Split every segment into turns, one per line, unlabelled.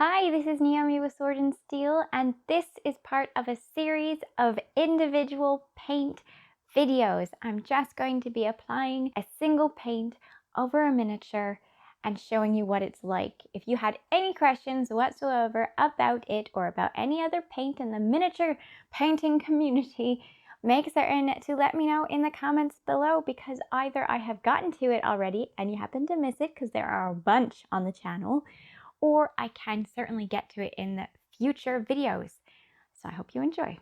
Hi, this is Naomi with Sword and Steel, and this is part of a series of individual paint videos. I'm just going to be applying a single paint over a miniature and showing you what it's like. If you had any questions whatsoever about it or about any other paint in the miniature painting community, make certain to let me know in the comments below, because either I have gotten to it already and you happen to miss it because there are a bunch on the channel, or I can certainly get to it in the future videos. So I hope you enjoy.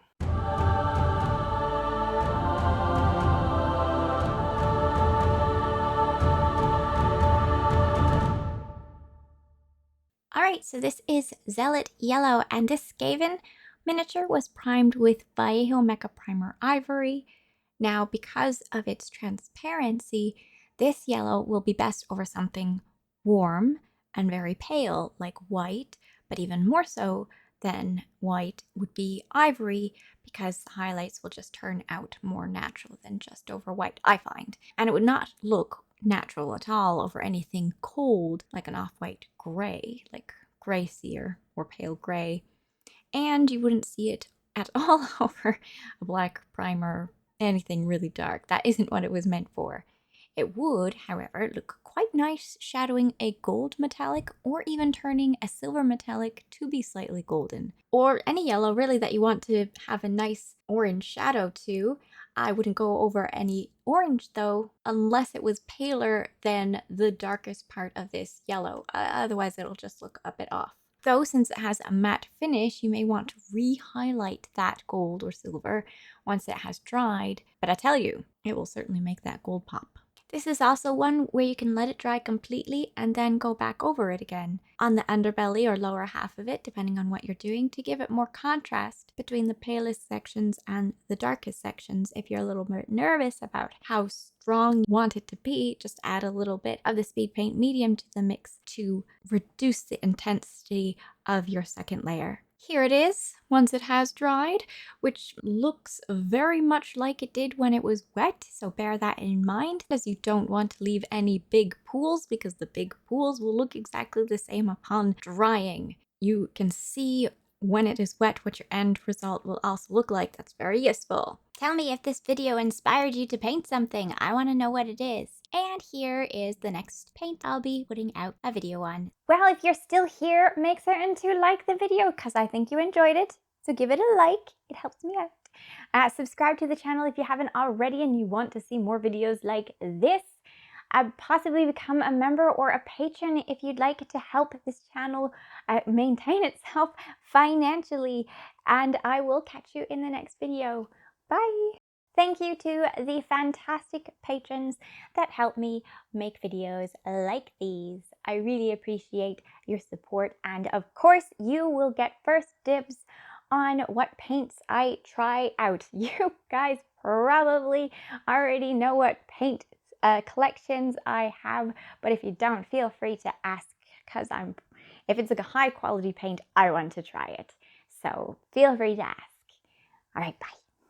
Alright, so this is Zealot Yellow, and this Skaven miniature was primed with Vallejo Mecha Primer Ivory. Now, because of its transparency, this yellow will be best over something warm and very pale, like white, but even more so than white would be ivory, because the highlights will just turn out more natural than just over white, I find. And it would not look natural at all over anything cold, like an off-white gray, like gray sear or pale gray. And you wouldn't see it at all over a black primer, anything really dark. That isn't what it was meant for. It would, however, look quite nice shadowing a gold metallic, or even turning a silver metallic to be slightly golden. Or any yellow really that you want to have a nice orange shadow to. I wouldn't go over any orange though, unless it was paler than the darkest part of this yellow. Otherwise it'll just look a bit off. Though, since it has a matte finish, you may want to re-highlight that gold or silver once it has dried, but I tell you, it will certainly make that gold pop. This is also one where you can let it dry completely and then go back over it again on the underbelly or lower half of it, depending on what you're doing, to give it more contrast between the palest sections and the darkest sections. If you're a little bit nervous about how strong you want it to be, just add a little bit of the speed paint medium to the mix to reduce the intensity of your second layer. Here it is, once it has dried, which looks very much like it did when it was wet, so bear that in mind, as you don't want to leave any big pools, because the big pools will look exactly the same upon drying. You can see when it is wet what your end result will also look like. That's very useful. Tell me if this video inspired you to paint something. I want to know what it is. And here is the next paint I'll be putting out a video on. Well, if you're still here, make certain to like the video because I think you enjoyed it. So give it a like, it helps me out. Subscribe to the channel if you haven't already and you want to see more videos like this. Possibly become a member or a patron if you'd like to help this channel maintain itself financially. And I will catch you in the next video. Bye! Thank you to the fantastic patrons that help me make videos like these. I really appreciate your support, and of course you will get first dibs on what paints I try out. You guys probably already know what paint collections I have, but if you don't, feel free to ask, because if it's a high quality paint, I want to try it. So feel free to ask. All right, bye.